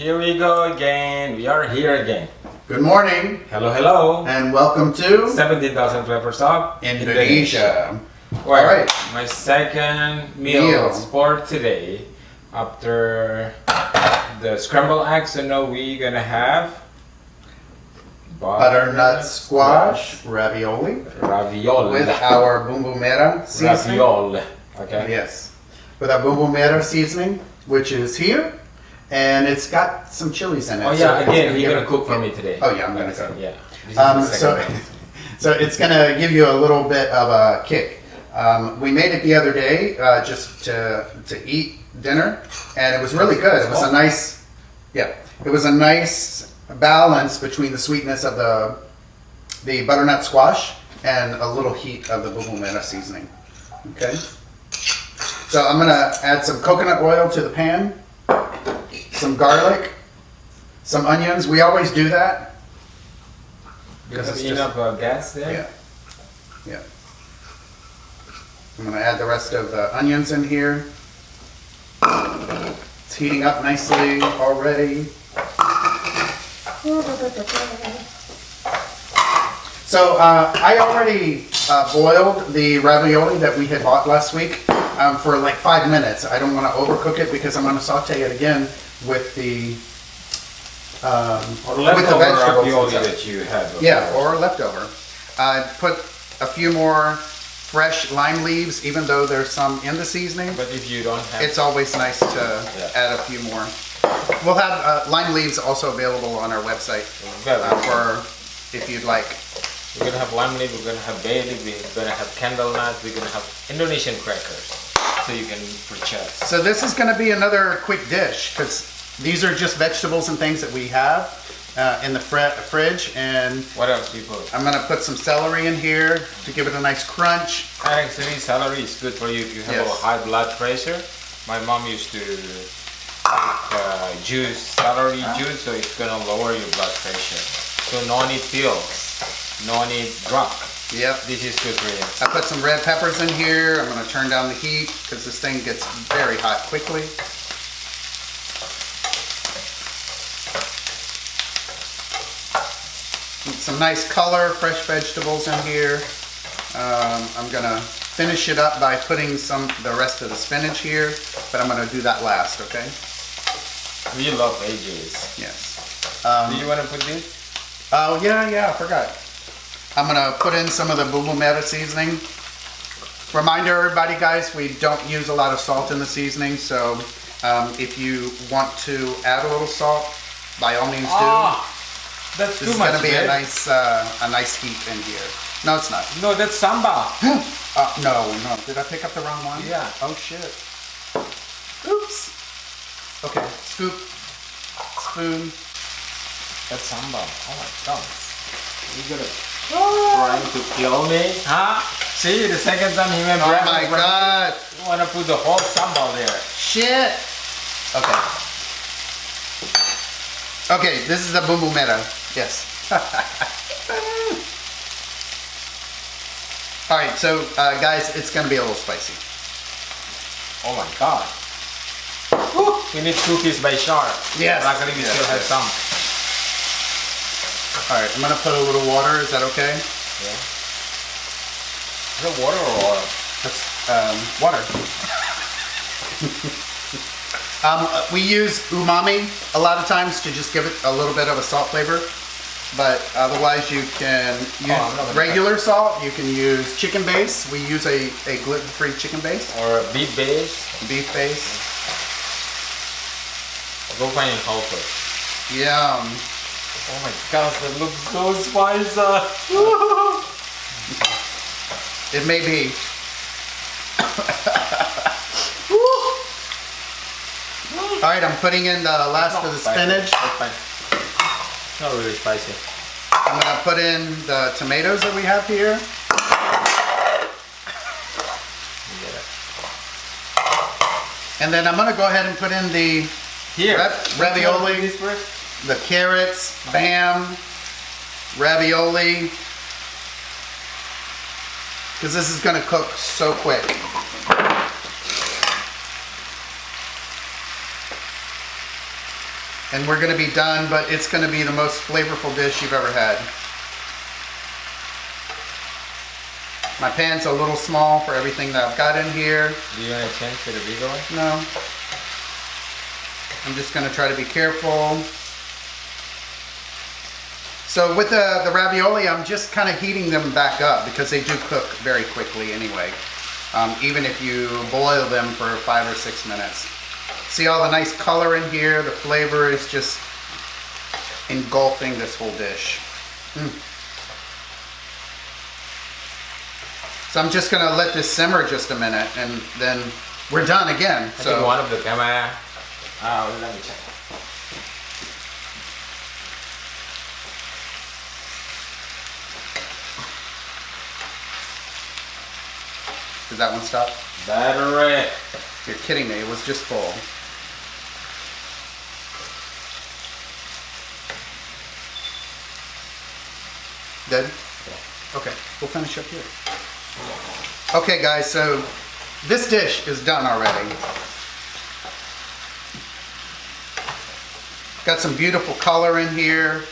Here we go again. We are here again. Good morning. Hello, hello. And welcome to 17,000 flavors of Indonesia. All right. My second meal for today. After the scrambled eggs, so now we're gonna have butternut squash ravioli with our Bumbu Merah seasoning. Ravioli. Okay. Yes. With our Bumbu Merah seasoning, which is here. And it's got some chilies in it. Oh yeah, again, you're gonna cook for me today. Oh yeah, I'm gonna cook. Yeah. So it's gonna give you a little bit of a kick. We made it the other day just to eat dinner, and it was really good. It was a nice, it was a nice balance between the sweetness of the butternut squash and a little heat of the Bumbu Merah seasoning. Okay. So I'm gonna add some coconut oil to the pan. Some garlic, some onions. We always do that. Because it's enough gas there? Yeah. I'm going to add the rest of the onions in here. It's heating up nicely already. So I already boiled the ravioli that we had bought last week for like 5 minutes. I don't want to overcook it because I'm going to saute it again with the vegetables ravioli that you had before. Yeah, or leftover. I put a few more fresh lime leaves, even though there's some in the seasoning. But if you don't have, it's always nice to add a few more. We'll have lime leaves also available on our website for if you'd like. We're gonna have lime leaf, we're gonna have bay leaf, we're gonna have candle nut, we're gonna have Indonesian crackers, so you can purchase. So this is gonna be another quick dish because these are just vegetables and things that we have in the fridge. And what else do you put? I'm gonna put some celery in here to give it a nice crunch. Actually, celery is good for you if you have a high blood pressure. My mom used to make celery juice, so it's gonna lower your blood pressure. So no need pills. No need drug. Yep. This is good for you. I put some red peppers in here. I'm going to turn down the heat because this thing gets very hot quickly. Some nice color, fresh vegetables in here. I'm going to finish it up by putting the rest of the spinach here, but I'm going to do that last, okay? We love veggies. Yes. Do you want to put this? Oh, yeah, I forgot. I'm going to put in some of the Bumbu Merah seasoning. Reminder everybody, guys, we don't use a lot of salt in the seasoning, so if you want to add a little salt, by all means do. That's this too much. This is going to be a nice heat in here. No, it's not. No, that's sambal. No. Did I pick up the wrong one? Yeah. Oh, shit. Oops. Okay, scoop, spoon. That's sambal. Oh my God. You're gonna trying to kill me? Huh? See, the second time he went oh my God. You wanna put the whole sambal there. Shit. Okay, this is the Bumbu Merah. Yes. Alright, so guys, it's gonna be a little spicy. Oh my God. We need cookies by Sharp. Yes. Luckily we still have some. Alright, I'm going to put a little water. Is that okay? Yeah. Is it water or oil? That's water. We use umami a lot of times to just give it a little bit of a salt flavor. But otherwise you can use regular salt. You can use chicken base. We use a gluten-free chicken base. Or a beef base. Beef base. Go find it Whole Foods. Yum. Oh my gosh, that looks so spicy. It may be. Alright, I'm putting in the last of the spinach. It's not really spicy. I'm going to put in the tomatoes that we have here. And then I'm going to go ahead and put in the ravioli, the carrots, bam, ravioli, because this is going to cook so quick. And we're going to be done, but it's going to be the most flavorful dish you've ever had. My pan's a little small for everything that I've got in here. Do you want to change to the bigger one? No. I'm just going to try to be careful. So with the ravioli, I'm just kind of heating them back up because they do cook very quickly anyway. Even if you boil them for 5 or 6 minutes. See all the nice color in here? The flavor is just engulfing this whole dish. So I'm just gonna let this simmer just a minute and then we're done again. I think one of the camera. Oh, let me check. Did that one stop? Battery. You're kidding me, it was just full. Dead? Yeah. Okay, we'll finish up here. Okay guys, so this dish is done already. Got some beautiful color in here.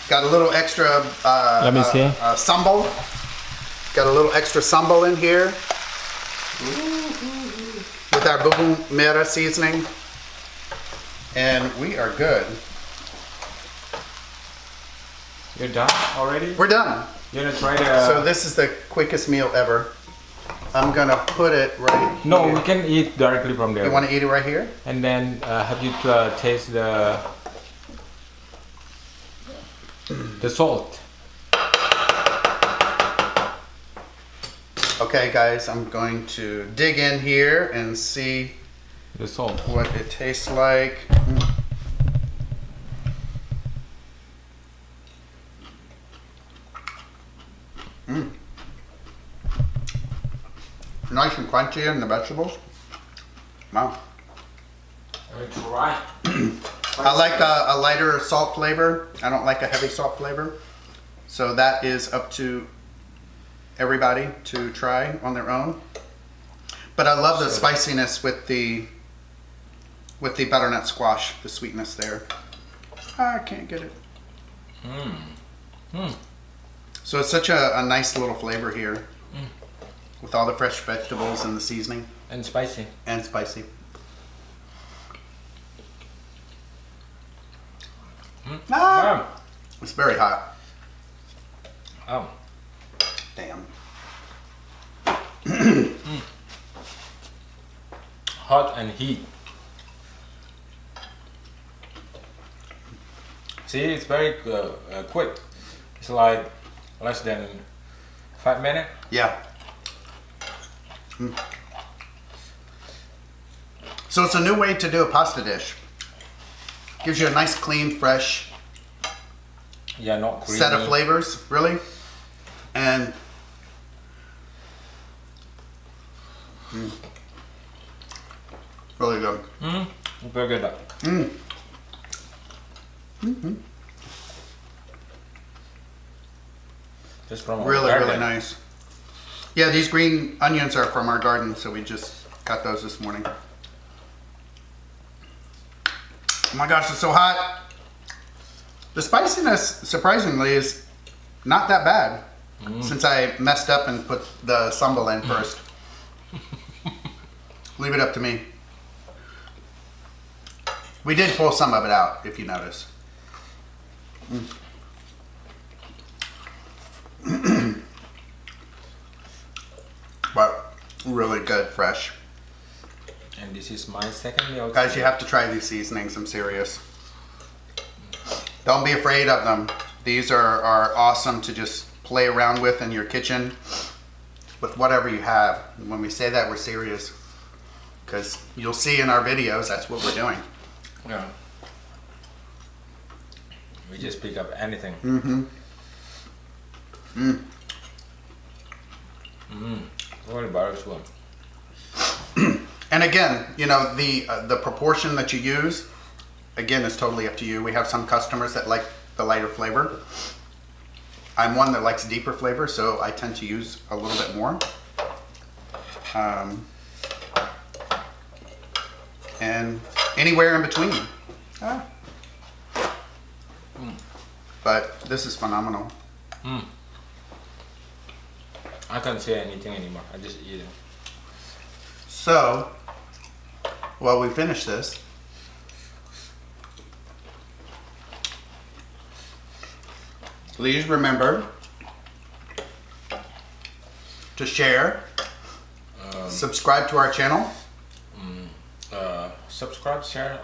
Got a little extra Let me see. sambal. Got a little extra sambal in here. With our Bumbu Merah seasoning. And we are good. You're done already? We're done. You're gonna try the... So this is the quickest meal ever. I'm gonna put it right here. No, we can eat directly from there. You want to eat it right here? And then have you taste the salt. Okay guys, I'm going to dig in here and see The salt. what it tastes like. Nice and crunchy in the vegetables. Wow. Let me try. I like a lighter salt flavor. I don't like a heavy salt flavor. So that is up to everybody to try on their own. But I love the spiciness with the butternut squash, the sweetness there. I can't get it. So it's such a nice little flavor here with all the fresh vegetables and the seasoning. And spicy. And spicy. Ah, it's very hot. Oh. Damn. Hot and heat. See, it's very quick. It's like less than 5 minutes. Yeah. So it's a new way to do a pasta dish. Gives you a nice, clean, fresh Not creamy. set of flavors, really. And really good. Very good. Just from our Really, garden. really nice. Yeah, these green onions are from our garden, so we just got those this morning. Oh my gosh, it's so hot. The spiciness, surprisingly, is not that bad. Since I messed up and put the sambal in first. Leave it up to me. We did pull some of it out, if you notice. But really good, fresh. And this is my second meal. Guys, you have to try these seasonings, I'm serious. Don't be afraid of them. These are awesome to just play around with in your kitchen with whatever you have. And when we say that, we're serious. Because you'll see in our videos, that's what we're doing. Yeah. We just pick up anything. What about this one? And again, you know, the proportion that you use, again, is totally up to you. We have some customers that like the lighter flavor. I'm one that likes deeper flavor, so I tend to use a little bit more. And anywhere in between. But this is phenomenal. I can't say anything anymore. I just eat it. So, while we finish this, please remember to share, subscribe to our channel, Subscribe, share,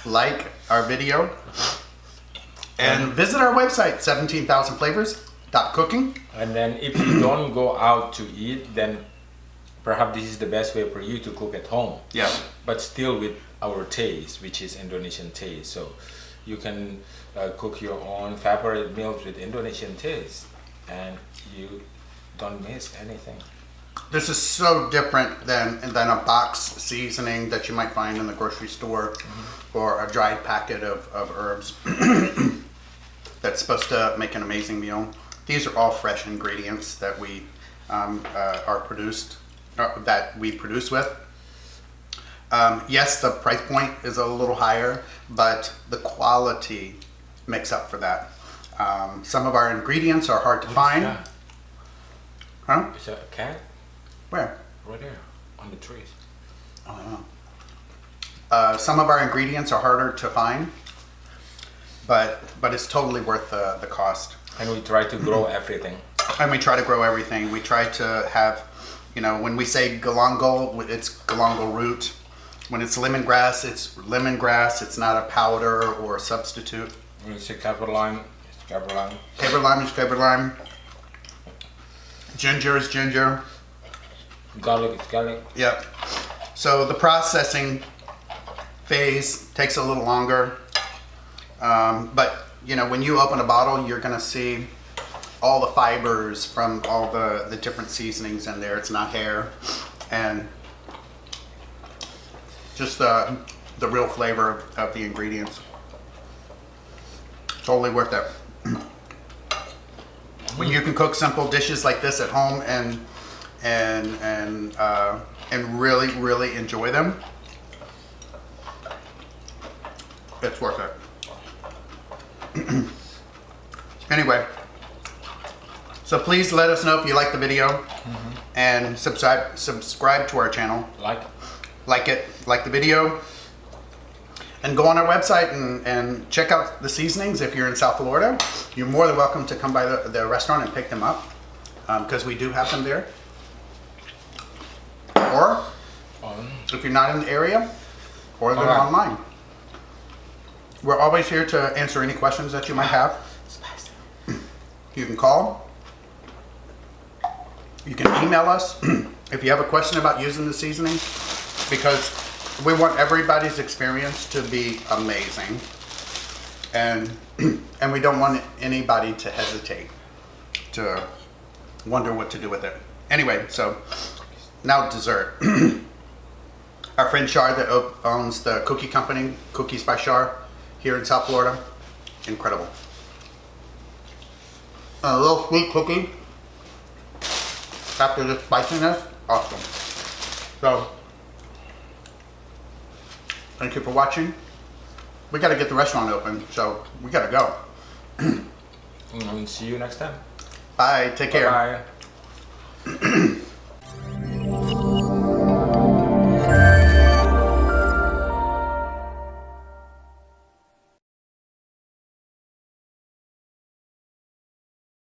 like our video, and visit our website 17,000flavors.cooking. And then if you don't go out to eat, then perhaps this is the best way for you to cook at home. Yeah. But still with our taste, which is Indonesian taste. So you can cook your own favorite meals with Indonesian taste, and you don't miss anything. This is so different than a box seasoning that you might find in the grocery store, or a dried packet of herbs that's supposed to make an amazing meal. These are all fresh ingredients that we produce with. Yes, the price point is a little higher, but the quality makes up for that. Some of our ingredients are hard to find. Huh? Is that a cat? Where? Right there, on the trees. I don't know. Some of our ingredients are harder to find, but it's totally worth the cost. And we try to grow everything. And we try to grow everything. We try to have, when we say galangal, it's galangal root. When it's lemongrass, it's lemongrass. It's not a powder or a substitute. When you say caper lime, it's caper lime. Caper lime is caper lime. Ginger is ginger. Garlic is garlic. Yep. So the processing phase takes a little longer. But, when you open a bottle, you're going to see all the fibers from all the different seasonings in there. It's not hair. And just the real flavor of the ingredients. Totally worth it. When you can cook simple dishes like this at home and really, really enjoy them, it's worth it. Anyway, so please let us know if you like the video, and subscribe to our channel. Like the video, and go on our website and check out the seasonings. If you're in South Florida, you're more than welcome to come by the restaurant and pick them up, because we do have them there. Or if you're not in the area, order them online. We're always here to answer any questions that you might have. You can call. You can email us if you have a question about using the seasonings, because we want everybody's experience to be amazing, and we don't want anybody to hesitate to wonder what to do with it. Anyway, so now dessert. Our friend Shar that owns the cookie company, Cookies by Shar, here in South Florida, incredible. A little sweet cookie after the spiciness, awesome. So, thank you for watching. We got to get the restaurant open, so we got to go. And see you next time. Bye. Take care. Bye.